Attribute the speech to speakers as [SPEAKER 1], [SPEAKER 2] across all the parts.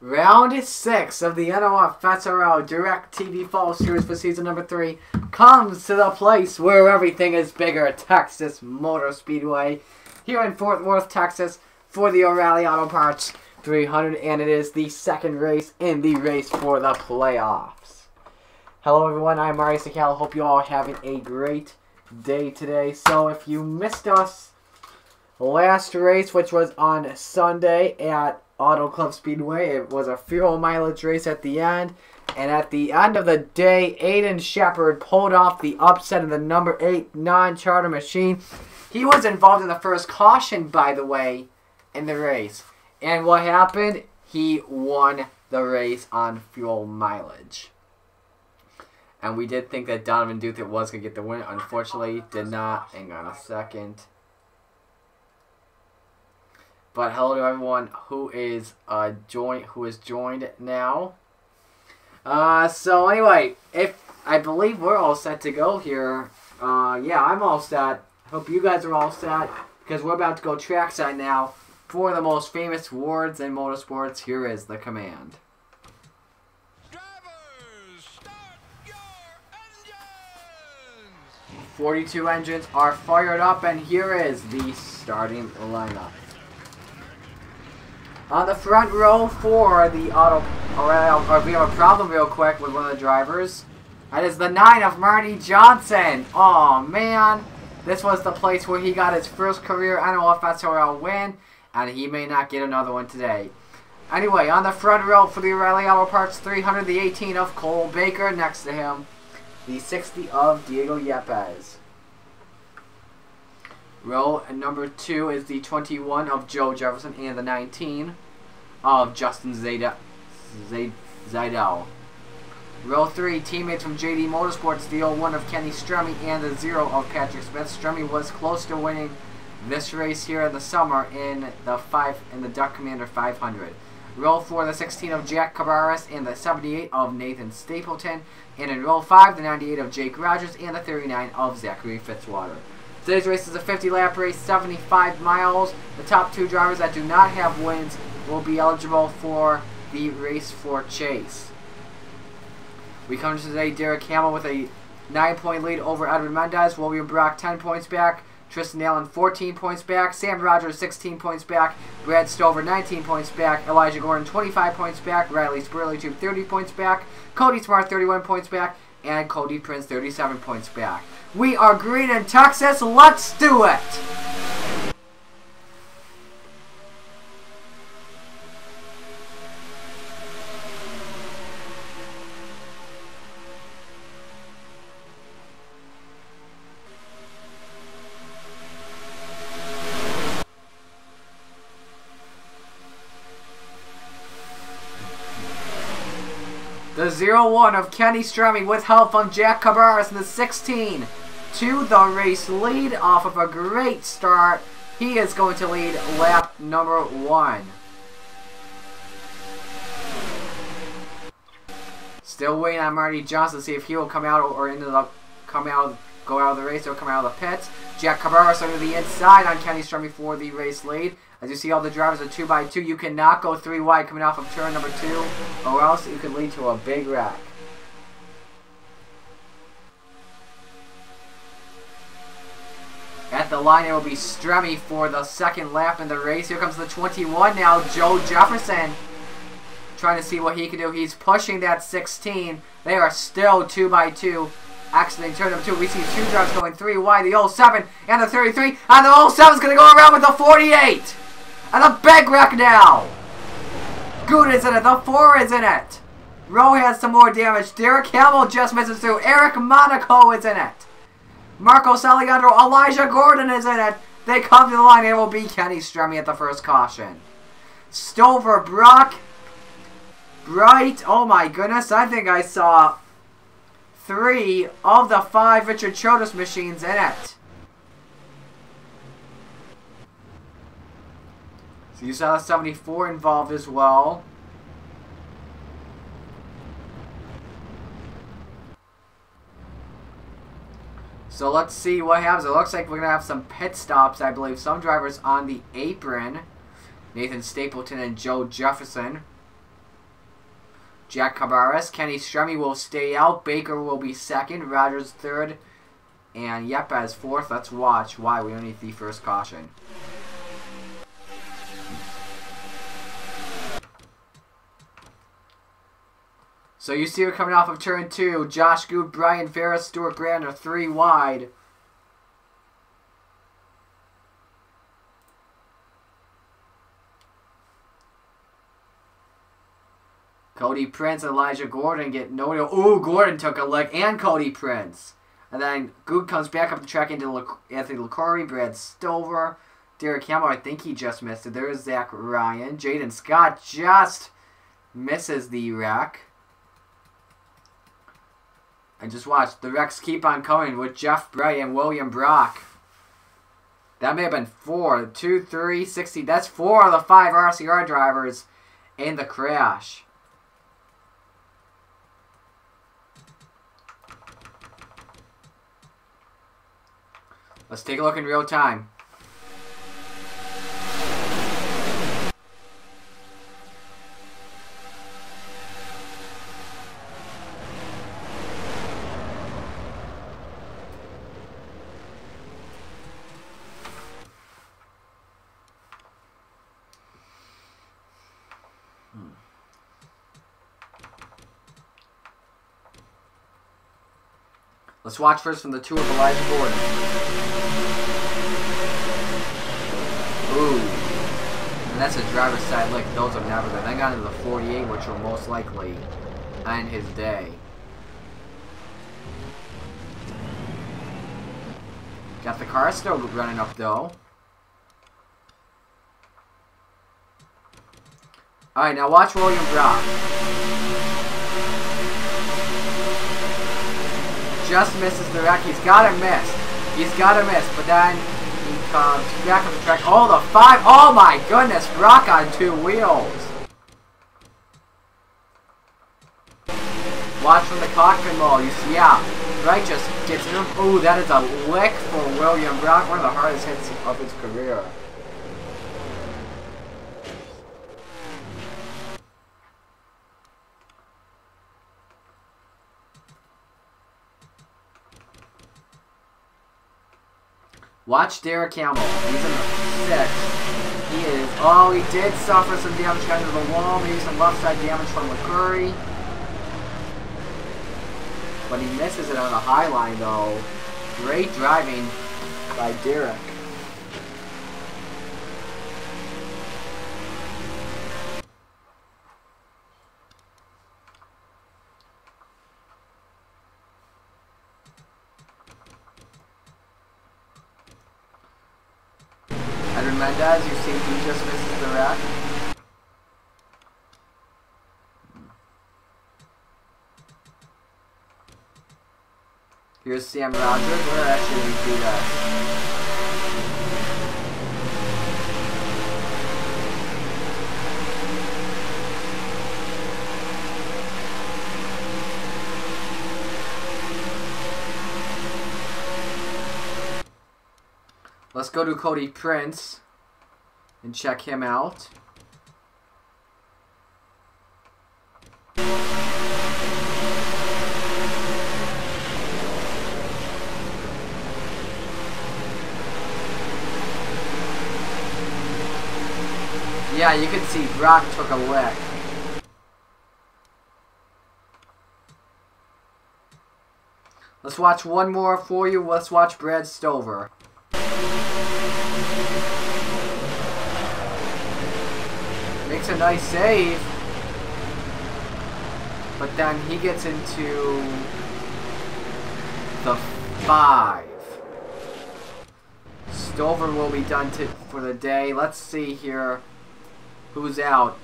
[SPEAKER 1] Round 6 of the NOFSRL Directv Fall Series for Season number 3 comes to the place where everything is bigger, Texas Motor Speedway, here in Fort Worth, Texas, for the O'Reilly Auto Parts 300, and it is the second race in the race for the playoffs. Hello everyone, I'm Mario Sakala. Hope you all are having a great day today. So if you missed us last race, which was on Sunday at Auto Club Speedway, it was a fuel mileage race at the end, and at the end of the day, Aiden Shepard pulled off the upset of the number 8 non-charter machine. He was involved in the first caution, by the way, in the race, and what happened? He won the race on fuel mileage. And we did think that Donovan Duthit was going to get the win. Unfortunately, did not. Hang on a second. But hello to everyone who is joined now. So anyway, I believe we're all set to go here. Yeah, I'm all set. Hope you guys are all set, because we're about to go trackside now for the most famous awards in motorsports. Here is the command.
[SPEAKER 2] Drivers, start your engines!
[SPEAKER 1] 42 engines are fired up, and here is the starting lineup. On the front row for the auto, we have a problem real quick with one of the drivers. That is the 9 of Marty Johnson. Oh man, this was the place where he got his first career NOFSRL win, and he may not get another one today. Anyway, on the front row for the O'Reilly Auto Parts 300, the 18 of Cole Baker. Next to him, the 60 of Diego Yepes. Row number 2 is the 21 of Joe Jefferson and the 19 of Justin Zaidel. Row 3, teammates from JD Motorsports, the 01 of Kenny Stremme and the 0 of Patrick Smith. Stremme was close to winning this race here in the summer in the Duck Commander 500. Row 4, the 16 of Jack Cabarrus and the 78 of Nathan Stapleton. And in row 5, the 98 of Jake Rogers and the 39 of Zachary Fitzwater. Today's race is a 50-lap race, 75 miles. The top 2 drivers that do not have wins will be eligible for the race for chase. We come to today, Derek Hamill with a 9-point lead over Edwin Mendez. William Brock 10 points back. Tristan Allen 14 points back. Sam Rogers 16 points back. Brad Stover 19 points back. Elijah Gordon 25 points back. Riley Spurley 30 points back. Cody Smart 31 points back. And Cody Prince 37 points back. We are green in Texas. Let's do it! The 01 of Kenny Stremme with help from Jack Cabarrus in the 16 to the race lead off of a great start. He is going to lead lap number 1. Still waiting on Marty Johnson to see if he will come out or go out of the race or come out of the pits. Jack Cabarrus under the inside on Kenny Stremme for the race lead. As you see, all the drivers are 2x2. You cannot go 3 wide coming off of turn number 2, or else you could lead to a big wreck. At the line, it will be Stremme for the second lap in the race. Here comes the 21 now, Joe Jefferson, trying to see what he can do. He's pushing that 16. They are still 2x2. Exiting turn number 2, we see 2 drivers going 3 wide. The 07 and the 33, and the 07 is going to go around with the 48. And the big wreck now. Good is in it. The 4 is in it. Rowe has some more damage. Derek Hamill just misses through. Eric Monaco is in it. Marcos Alejandro, Elijah Gordon is in it. They come to the line. It will be Kenny Stremme at the first caution. Stover, Brock, Bright. Oh my goodness. I think I saw 3 of the 5 Richard Chodos machines in it. So you saw the 74 involved as well. So let's see what happens. It looks like we're going to have some pit stops, I believe. Some drivers on the apron. Nathan Stapleton and Joe Jefferson. Jack Cabarrus. Kenny Stremme will stay out. Baker will be second. Rogers third. And Yepes fourth. Let's watch why we only need the first caution. So you see we're coming off of turn 2. Josh Good, Brian Ferris, Stuart Grant are 3 wide. Cody Prince and Elijah Gordon get no. Ooh, Gordon took a lick, and Cody Prince. And then Good comes back up the track into Anthony LaCorey, Brad Stover, Derek Campbell. I think he just missed it. There's Zach Ryan. Jaden Scott just misses the wreck. And just watch, the wrecks keep on coming with Jeff Bright and William Brock. That may have been 4, 2, 3, 60. That's 4 of the 5 RCR drivers in the crash. Let's take a look in real time. Let's watch first from the 2 of Elijah Gordon. Ooh. And that's a driver's side lick. Those are never good. Then got into the 48, which will most likely end his day. Got the car still running up though. Alright, now watch William Brock. Just misses the wreck. He's got to miss. He's got to miss. But then he comes back on the track. Oh, the 5. Oh my goodness. Brock on 2 wheels. Watch from the cockpit mode. You see, yeah. Right just gets him. Ooh, that is a lick for William Brock. One of the hardest hits of his career. Watch Derek Campbell. He's in the 6th. He is. Oh, he did suffer some damage kind of the wall. Maybe some left side damage from McCurry. But he misses it on the high line, though. Great driving by Derek. Edwin Mendez, you see he just misses the rack. Here's Sam Rogers. Where actually we do that? Let's go to Cody Prince and check him out. Yeah, you can see Brock took a lick. Let's watch one more for you. Let's watch Brad Stover. Makes a nice save, but then he gets into the 5. Stover will be done for the day. Let's see here who's out.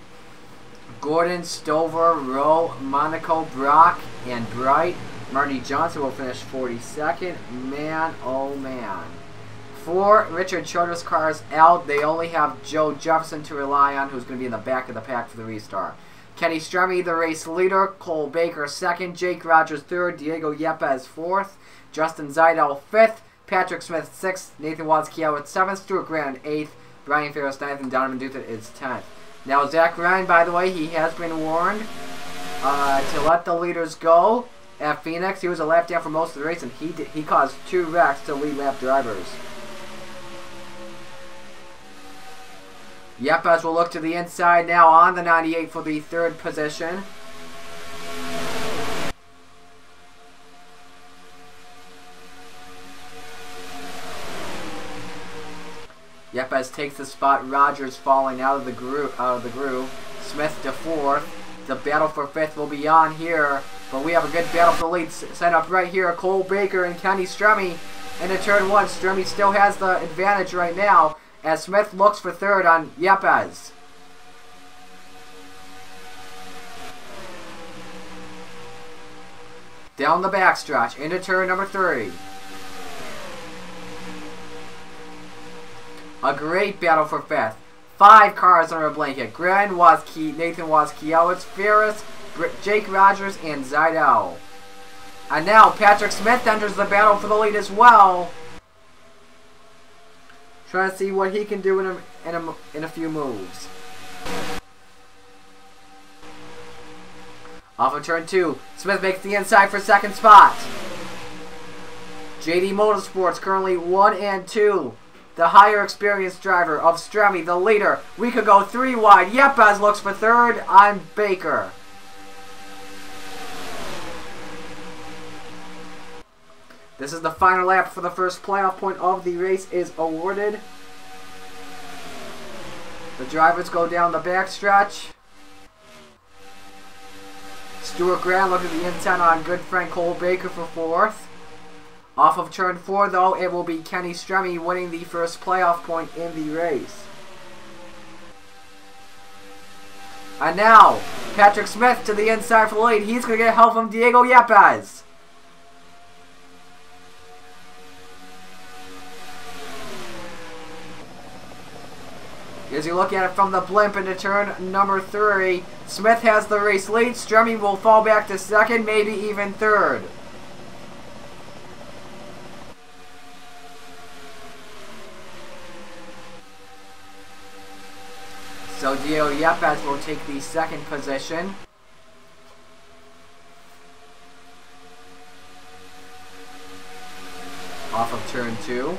[SPEAKER 1] Gordon, Stover, Rowe, Monaco, Brock, and Bright. Marty Johnson will finish 42nd. Man, oh man. 4 Richard Childress cars out. They only have Joe Jefferson to rely on, who's going to be in the back of the pack for the restart. Kenny Stremme, the race leader. Cole Baker, 2nd. Jake Rogers, 3rd. Diego Yepes, 4th. Justin Zeidel, 5th. Patrick Smith, 6th. Nathan Watts-Kiel at 7th. Stuart Grant, 8th. Brian Ferris, 9th. And Donovan Duthit is 10th. Now, Zach Ryan, by the way, he has been warned. to let the leaders go. At Phoenix, he was a lap down for most of the race, and he caused 2 wrecks to lead lap drivers. Yepes will look to the inside now on the 98 for the 3rd position. Yepes takes the spot. Rogers falling out of the groove. Smith to 4th. The battle for 5th will be on here, but we have a good battle for the lead set up right here. Cole Baker and Kenny Stremme into turn 1. Stremme still has the advantage right now as Smith looks for 3rd on Yepes. Down the backstretch into turn number 3. A great battle for 5th. 5 cars under a blanket. Nathan Waskiewicz, Ferris, Jake Rogers, and Zidell. And now Patrick Smith enters the battle for the lead as well. Trying to see what he can do in a few moves. Off of turn 2, Smith makes the inside for 2nd spot. JD Motorsports currently 1 and 2. The higher experienced driver of Stremme, the leader. We could go 3 wide. Yepes looks for 3rd on Baker. This is the final lap for the first playoff point of the race is awarded. The drivers go down the backstretch. Stuart Graham look at the inside on good friend Cole Baker for 4th. Off of turn 4, though, it will be Kenny Stremme winning the first playoff point in the race. And now, Patrick Smith to the inside for the lead. He's going to get help from Diego Yepes. As you look at it from the blimp into turn number 3, Smith has the race lead. Stremme will fall back to 2nd, maybe even 3rd. So Diego Yepes will take the 2nd position. Off of turn 2.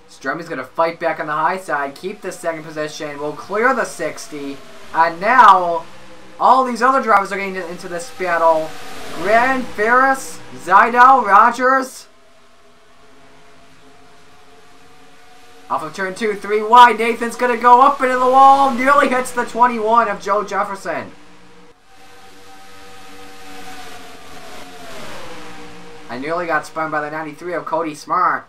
[SPEAKER 1] Stremme's going to fight back on the high side, keep the 2nd position, will clear the 60, and now all these other drivers are getting into this battle. Grand, Ferris, Zidell, Rogers. Off of turn 2, 3 wide. Nathan's going to go up into the wall. Nearly hits the 21 of Joe Jefferson. I nearly got spun by the 93 of Cody Smart.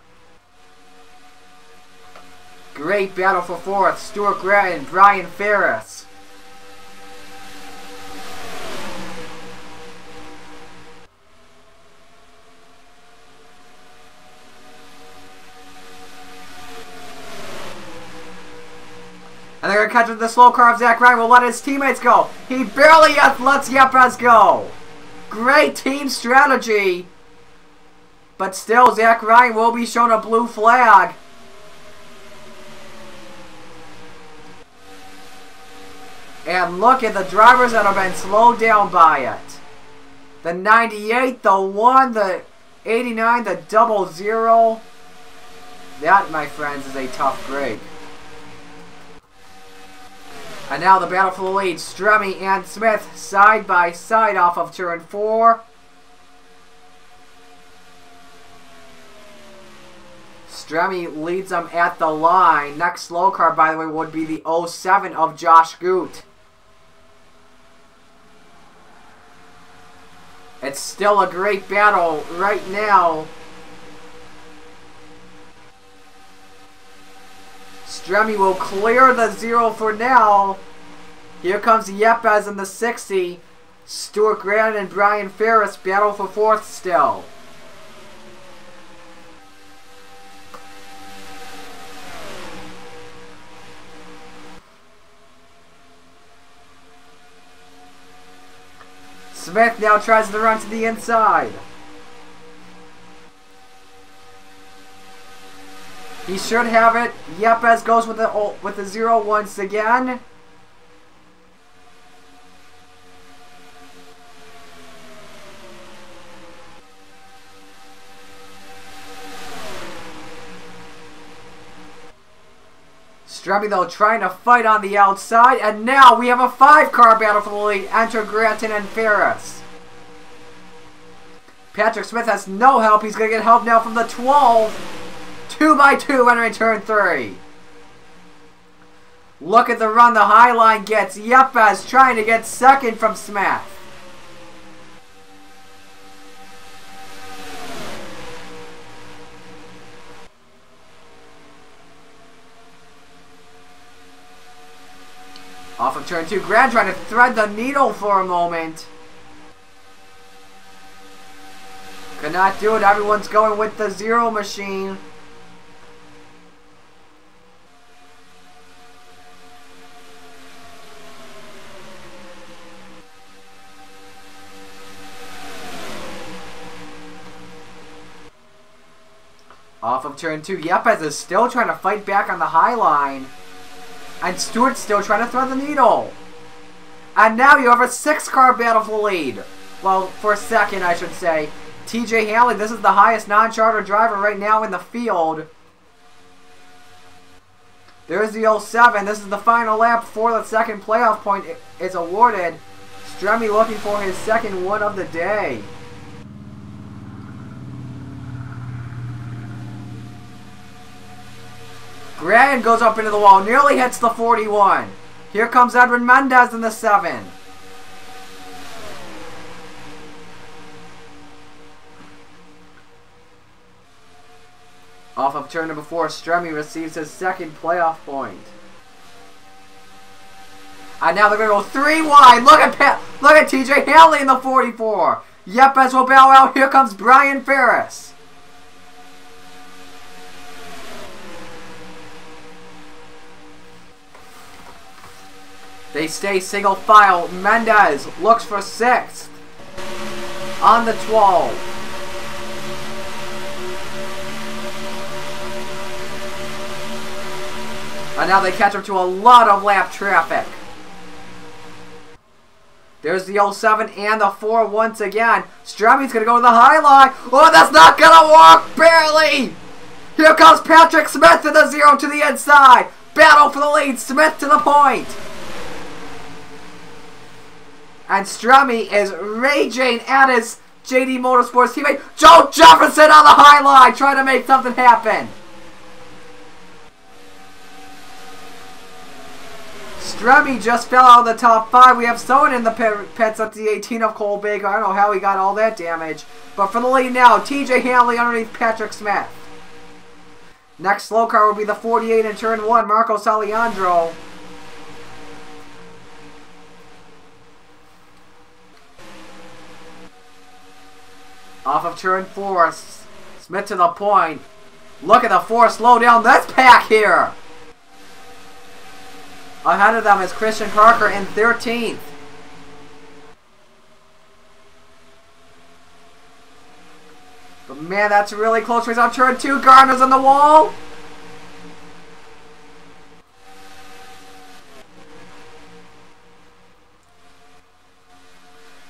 [SPEAKER 1] Great battle for 4th. Stuart Graham and Brian Ferris. And they're going to catch with the slow car of Zach Ryan. Will let his teammates go. He barely lets Yepes go. Great team strategy. But still, Zach Ryan will be shown a blue flag. And look at the drivers that have been slowed down by it. The 98, the 1, the 89, the 00. That, my friends, is a tough break. And now the battle for the lead. Stremme and Smith side by side off of turn 4. Stremme leads them at the line. Next slow car, by the way, would be the 07 of Josh Goot. It's still a great battle right now. Stremme will clear the 0 for now. Here comes Yepes in the 60. Stuart Graham and Brian Ferris battle for 4th still. Smith now tries to run to the inside. He should have it. Yepes goes with the 0 once again. Strummy, though, trying to fight on the outside. And now we have a 5-car battle for the lead. Enter Granton and Ferris. Patrick Smith has no help. He's going to get help now from the 12. 2x2 entering turn 3. Look at the run the high line gets. Yepes trying to get second from Smith. Off of turn 2, Grant trying to thread the needle for a moment. Could not do it. Everyone's going with the 0 machine. Off of turn 2, Yepes is still trying to fight back on the high line. And Stewart's still trying to thread the needle. And now you have a 6-car battle for the lead. Well, for a second, I should say. TJ Hanley, this is the highest non-charter driver right now in the field. There's the 07. This is the final lap before the second playoff point is awarded. Strummy looking for his second one of the day. Grant goes up into the wall, nearly hits the 41. Here comes Edwin Mendez in the 7. Off of turn number 4, Strummy receives his second playoff point. And now they're going to go 3 wide. Look at TJ Hanley in the 44. Yepes will bow out. Here comes Brian Ferris. They stay single file. Mendez looks for 6th. On the 12. And now they catch up to a lot of lap traffic. There's the 07 and the 4 once again. Strummy's going to go to the high line. Oh, that's not going to work. Barely. Here comes Patrick Smith to the 0 to the inside. Battle for the lead. Smith to the point. And Strummy is raging at his JD Motorsports teammate, Joe Jefferson, on the high line, trying to make something happen. Strummy just fell out of the top 5. We have someone in the pits at the 18 of Cole Baker. I don't know how he got all that damage. But for the lead now, TJ Hanley underneath Patrick Smith. Next slow car will be the 48 in turn 1, Marcos Alejandro. Off of turn 4, Smith to the point. Look at the 4 slow down this pack here. Ahead of them is Christian Parker in 13th. But man, that's a really close race on turn 2. Gardner's on the wall.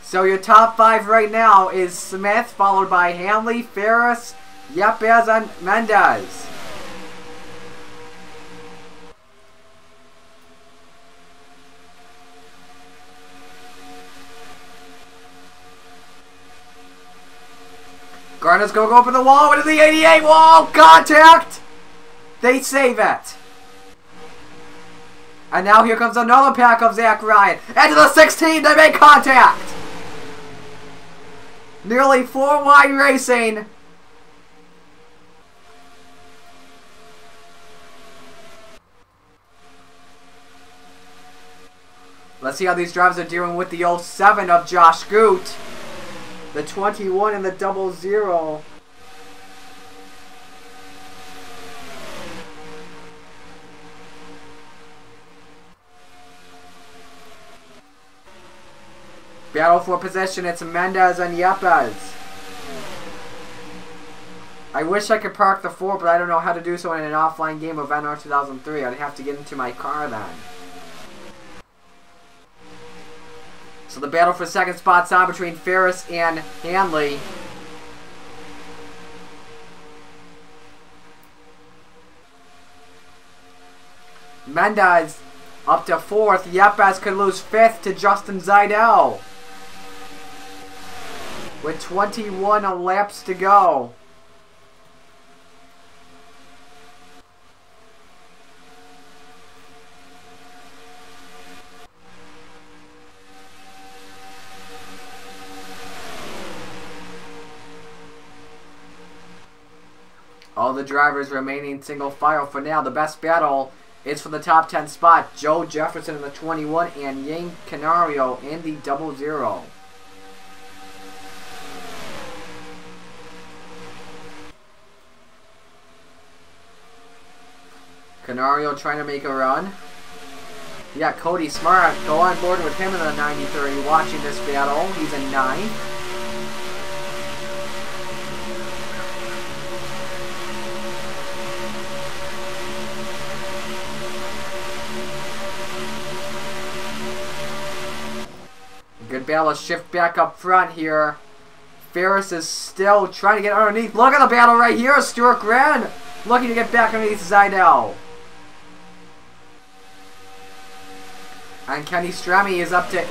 [SPEAKER 1] So your top 5 right now is Smith, followed by Hanley, Ferris, Yepes, and Mendez. Gardner's going to go up in the wall into the 88 wall. Contact. They save it. And now here comes another pack of Zach Ryan. Into the 16. They make contact. Nearly 4 wide racing. Let's see how these drivers are dealing with the 07 of Josh Goot. The 21 and the 00. Battle for position, it's Mendez and Yepes. I wish I could park the 4, but I don't know how to do so in an offline game of NR2003. I'd have to get into my car then. So the battle for second spot's on between Ferris and Hanley. Mendez up to 4th. Yepes could lose 5th to Justin Zidell. With 21 laps to go. All the drivers remaining single file for now. The best battle is for the top 10 spot. Joe Jefferson in the 21 and Yang Canario in the 00. Canario trying to make a run. You got Cody Smart. Go on board with him in the 93 watching this battle. He's in 9th. Good battle. Shift back up front here. Ferris is still trying to get underneath. Look at the battle right here. Stuart Gren looking to get back underneath Zidell. And Kenny Stremme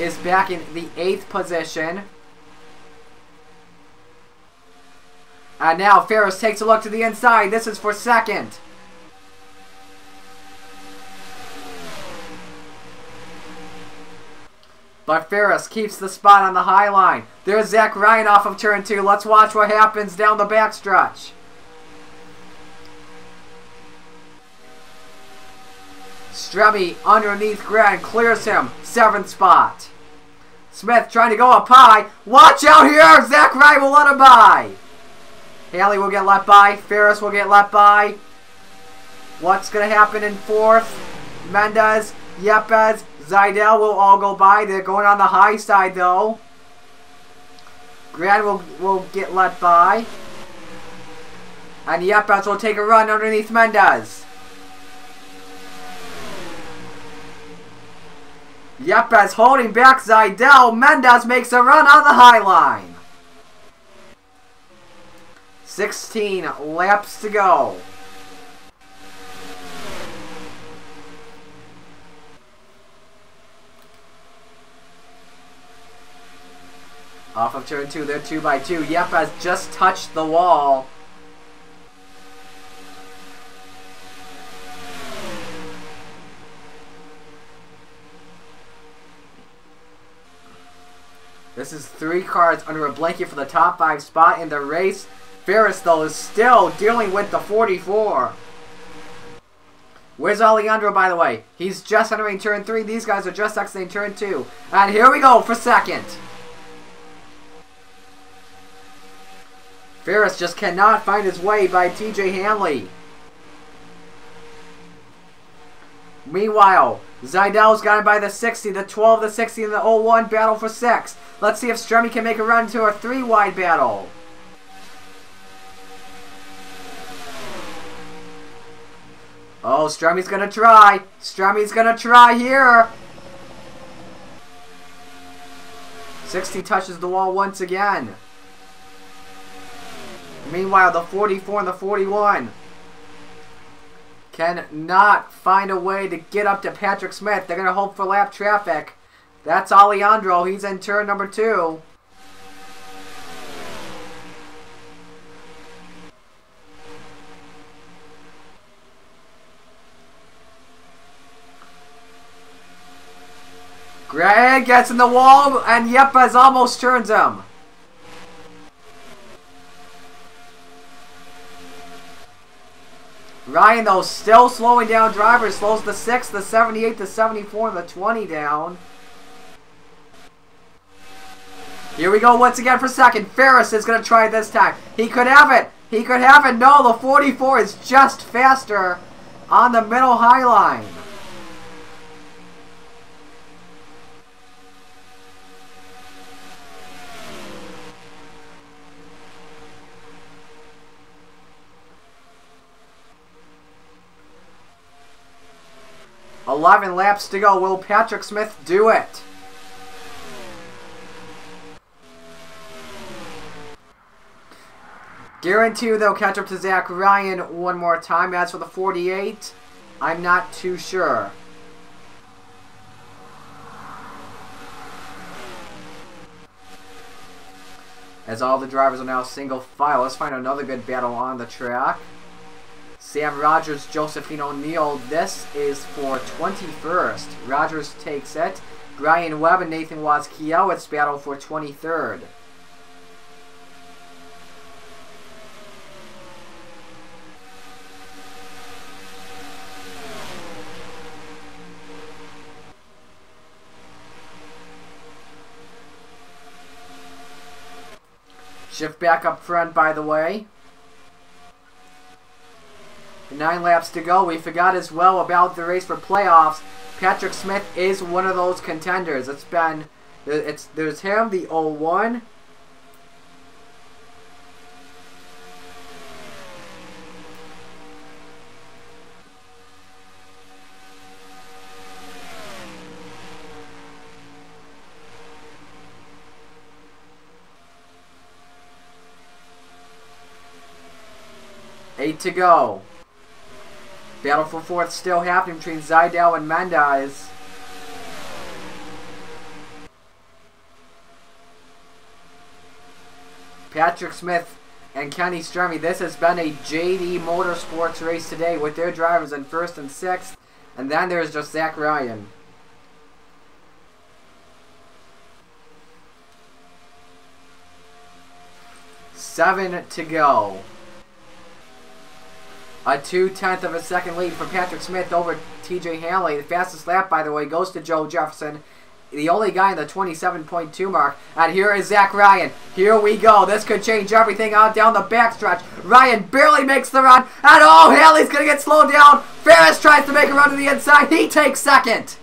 [SPEAKER 1] is back in the 8th position. And now Ferris takes a look to the inside. This is for 2nd. But Ferris keeps the spot on the high line. There's Zach Ryan off of turn 2. Let's watch what happens down the backstretch. Stremme underneath Grant clears him. 7th spot. Smith trying to go up high. Watch out here! Zach Ryan will let him by. Haley will get let by. Ferris will get let by. What's going to happen in 4th? Mendez, Yepes, Zidell will all go by. They're going on the high side though. Grant will get let by. And Yepes will take a run underneath Mendez. Yepes holding back Zidell. Mendez makes a run on the high line. 16 laps to go. Off of turn 2, they're 2 by 2. Yepes just touched the wall. This is 3 cars under a blanket for the top 5 spot in the race. Ferris, though, is still dealing with the 44. Where's Alejandro, by the way? He's just entering turn 3. These guys are just exiting turn 2. And here we go for 2nd. Ferris just cannot find his way by TJ Hanley. Meanwhile, Zidell's got him by the 60, the 12, the 60, and the 01 battle for 6. Let's see if Stremme can make a run to a 3-wide battle. Oh, Stremme's gonna try. Stremme's gonna try here. 60 touches the wall once again. Meanwhile, the 44 and the 41 cannot find a way to get up to Patrick Smith. They're going to hope for lap traffic. That's Alejandro. He's in turn number 2. Greg gets in the wall, and Yepes almost turns him. Ryan, though, still slowing down drivers. Slows the 6, the 78, the 74, and the 20 down. Here we go once again for 2nd. Ferris is going to try this time. He could have it. He could have it. No, the 44 is just faster on the middle high line. 11 laps to go. Will Patrick Smith do it? Guarantee they'll catch up to Zach Ryan one more time. As for the 48, I'm not too sure. As all the drivers are now single file. Let's find another good battle on the track. Sam Rogers, Josephine O'Neill. This is for 21st. Rogers takes it. Brian Webb and Nathan Wazkiewicz battle for 23rd. Shift back up front, by the way. 9 laps to go. We forgot as well about the race for playoffs. Patrick Smith is one of those contenders. There's him, the 01. Eight to go. Battle for 4th still happening between Zidell and Mendez. Patrick Smith and Kenny Stremme. This has been a JD Motorsports race today with their drivers in 1st and 6th. And then there's just Zach Ryan. Seven to go. A 2/10 of a second lead for Patrick Smith over TJ Hanley. The fastest lap, by the way, goes to Joe Jefferson. The only guy in the 27.2 mark. And here is Zach Ryan. Here we go. This could change everything on down the backstretch. Ryan barely makes the run. And oh, Hanley's going to get slowed down. Ferris tries to make a run to the inside. He takes second.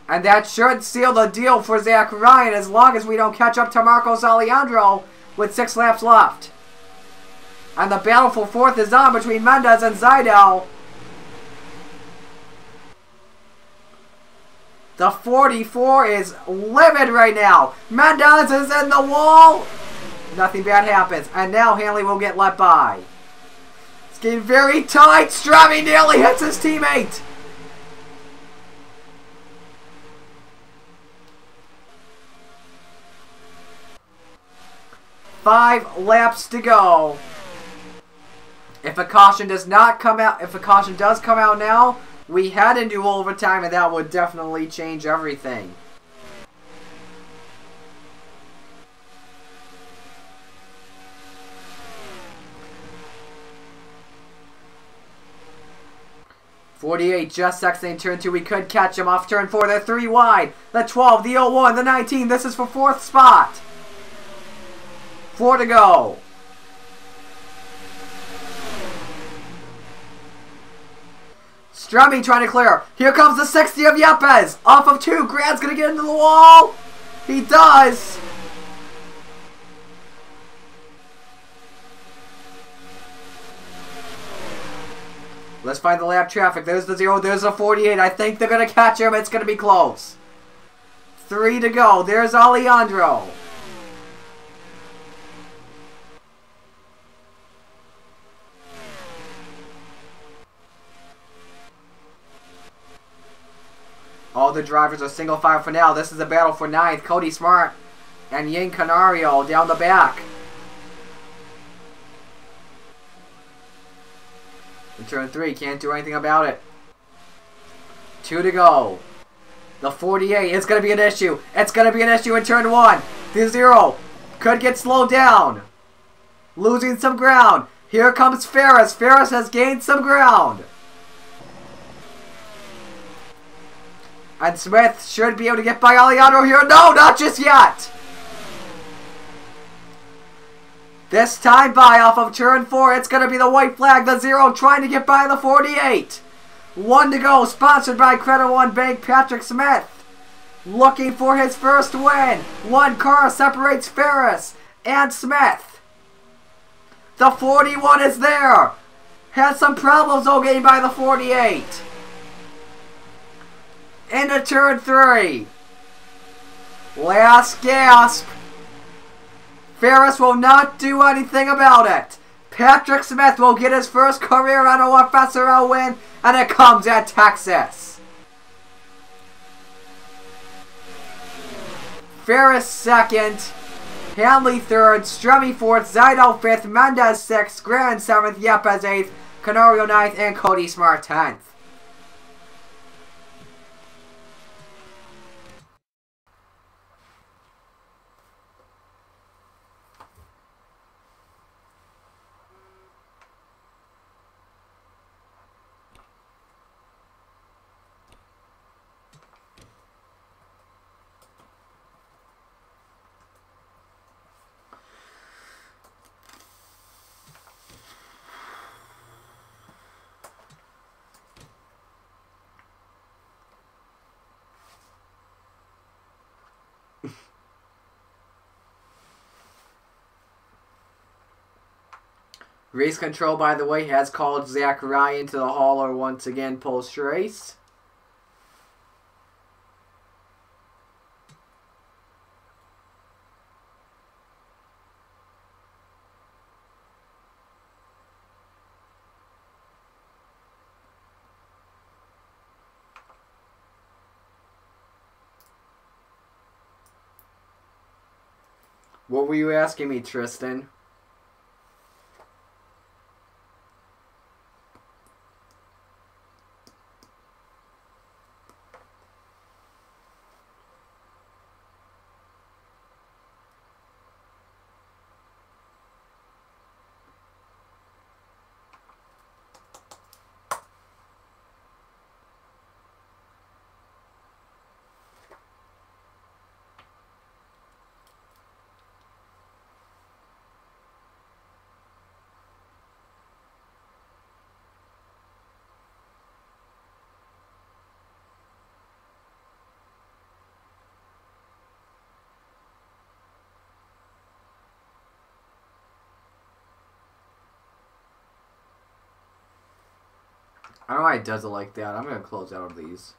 [SPEAKER 1] And that should seal the deal for Zach Ryan as long as we don't catch up to Marcos Alejandro with 6 laps left. And the battle for 4th is on between Mendez and Zidell. The 44 is livid right now. Mendez is in the wall. Nothing bad happens. And now Hanley will get let by. It's getting very tight. Stremme nearly hits his teammate. Five laps to go. If a caution does not come out, if a caution does come out now, we head into overtime, and that would definitely change everything. .48 just exiting turn 2. We could catch him off turn 4. They're 3 wide. The 12, the 01, the 19. This is for 4th spot. 4 to go. Stremme trying to clear. Here comes the 60 of Yepes. Off of 2. Grant's going to get into the wall. He does. Let's find the lap traffic. There's the 0. There's the 48. I think they're going to catch him. It's going to be close. 3 to go. There's Alejandro. All the drivers are single file for now. This is a battle for 9th. Cody Smart and Ying Canario down the back. In turn 3, can't do anything about it. 2 to go. The 48 is going to be an issue. It's going to be an issue in turn 1. The 0 could get slowed down. Losing some ground. Here comes Ferris. Ferris has gained some ground. And Smith should be able to get by Alejandro here. No, not just yet. This time by off of turn 4. It's going to be the white flag. The 0 trying to get by the 48. 1 to go. Sponsored by Credit One Bank. Patrick Smith looking for his first win. 1 car separates Ferris and Smith. The 41 is there. Had some problems though getting by the 48. Into turn 3. Last gasp. Ferris will not do anything about it. Patrick Smith will get his first career NOFSRL win, and it comes at Texas. Ferris second, Hanley third, Strummy fourth, Zydo fifth, Mendez sixth, Grant seventh, Yepes eighth, Canario ninth, and Cody Smart 10th. Race control, by the way, has called Zach Ryan to the hauler once again post-race. What were you asking me, Tristan? I don't know why it does it like that. I'm going to close out of these.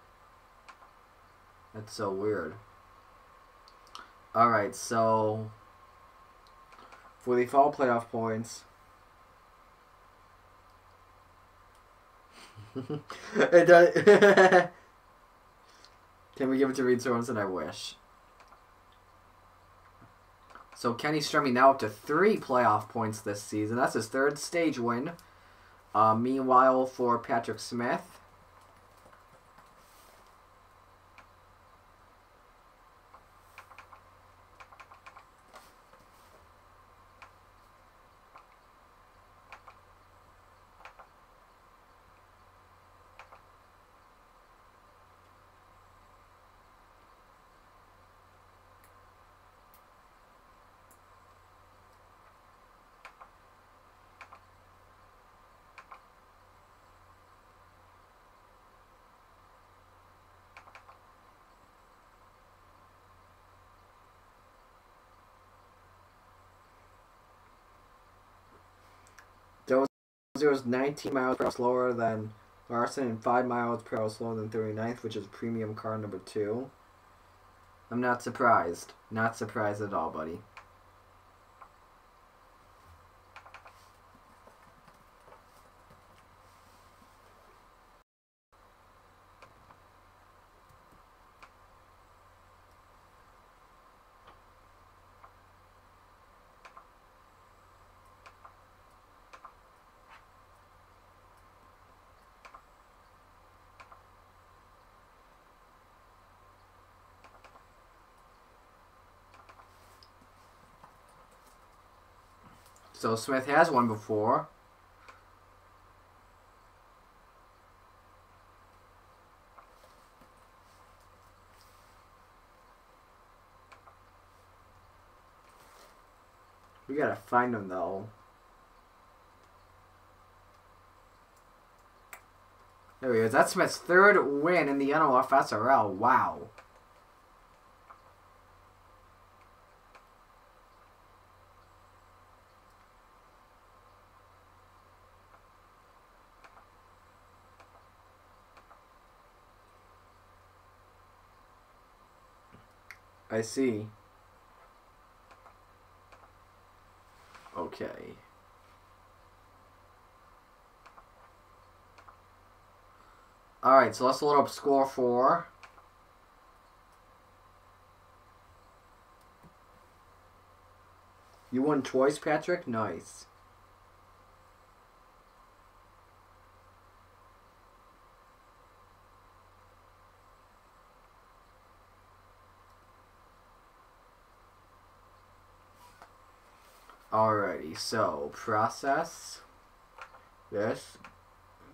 [SPEAKER 1] That's so weird. Alright, so for the fall playoff points. It does. Can we give it to Reed Sorensen? I wish. So Kenny Strummy now up to 3 playoff points this season. That's his 3rd stage win. Meanwhile, for Patrick Smith, Dozier was 19 miles per hour slower than Larson and 5 miles per hour slower than 39th, which is premium car number 2. I'm not surprised. Not surprised at all, buddy. So Smith has won before. We gotta find him though. There he is. That's Smith's 3rd win in the NOFSRL. Wow. I see. Okay. Alright, so let's load up score 4. You won twice, Patrick? Nice. Alrighty, so process this.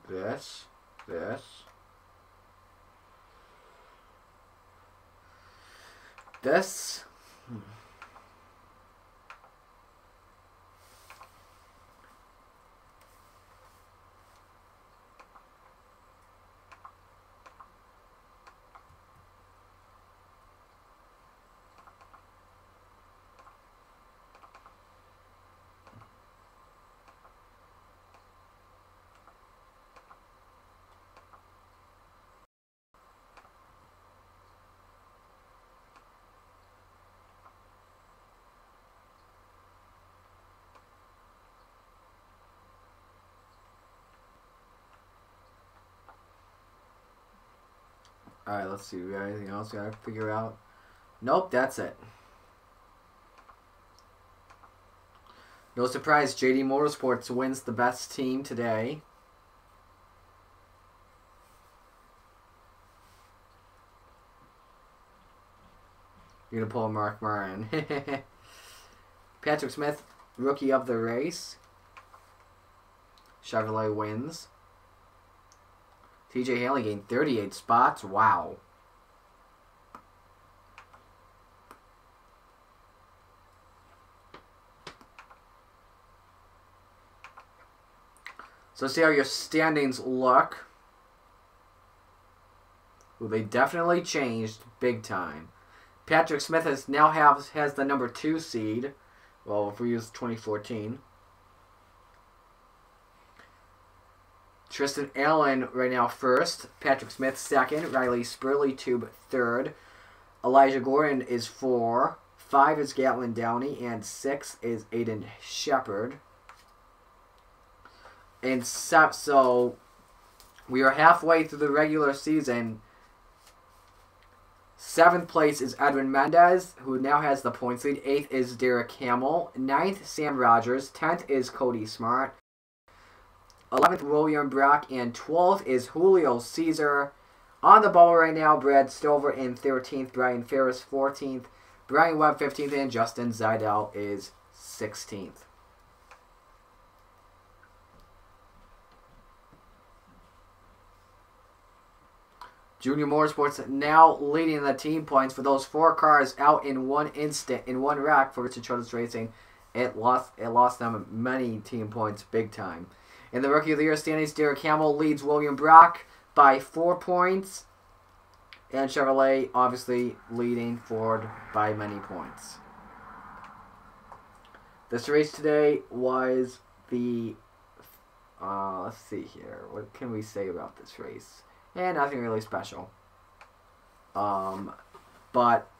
[SPEAKER 1] This. Alright, let's see. We got anything else we gotta figure out? Nope, that's it. No surprise, JD Motorsports wins the best team today. You're gonna pull a Mark Martin. Patrick Smith, rookie of the race. Chevrolet wins. TJ Haley gained 38 spots. Wow. So let's see how your standings look. Ooh, they definitely changed big time. Patrick Smith has the number 2 seed. Well, if we use 2014. Tristan Allen right now first. Patrick Smith second. Riley Spurley Tube third. Elijah Gordon is 4. 5 is Gatlin Downey. And 6 is Aiden Shepard. And so we are halfway through the regular season. 7th place is Edwin Mendez, who now has the points lead. 8th is Derek Hamill. 9th, Sam Rogers. 10th is Cody Smart. 11th, William Brock. And 12th is Julio Caesar. On the ball right now, Brad Stover in 13th. Brian Ferris 14th. Brian Webb 15th. And Justin Zidell is 16th. Junior Motorsports now leading the team points for those 4 cars out in one wreck for Richard Childress Racing. It lost them many team points big time. In the Rookie of the Year standings, Derek Hamill leads William Brock by 4 points. And Chevrolet obviously leading Ford by many points. This race today was the... let's see here. What can we say about this race? And nothing really special. But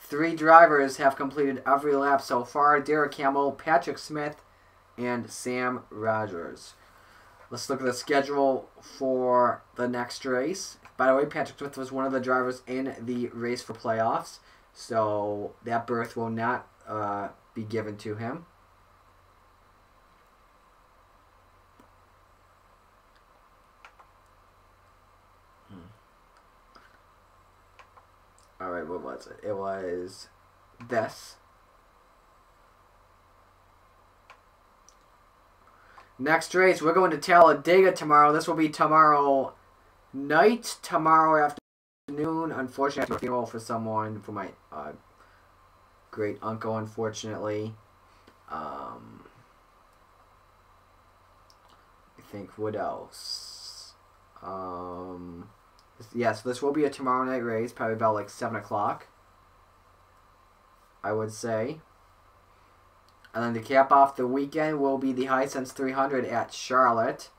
[SPEAKER 1] 3 drivers have completed every lap so far. Derek Hamill, Patrick Smith, and Sam Rogers. Let's look at the schedule for the next race. By the way, Patrick Smith was one of the drivers in the race for playoffs. So that berth will not be given to him. Alright, what was it? It was this. Next race, we're going to Talladega tomorrow. This will be tomorrow night, tomorrow afternoon. Unfortunately, I have a funeral for someone, for my great uncle, unfortunately. I think, what else? Yeah, so this will be a tomorrow night race, probably about like 7 o'clock, I would say. And then to cap off the weekend will be the Hisense 300 at Charlotte.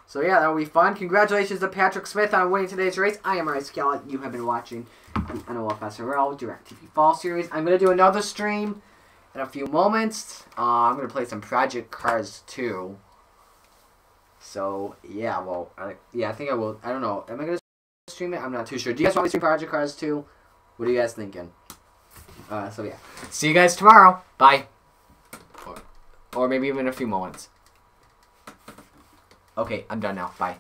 [SPEAKER 1] So yeah, that'll be fun. Congratulations to Patrick Smith on winning today's race. I am Rice Skellet. You have been watching the NOFSRL DirectTV Fall Series. I'm going to do another stream in a few moments. I'm going to play some Project Cars 2. So, yeah, well, I think I will. I don't know. Am I going to stream it? I'm not too sure. Do you guys want me to stream Project Cars 2? What are you guys thinking? So, yeah. See you guys tomorrow. Bye. Or maybe even in a few moments. Okay, I'm done now. Bye.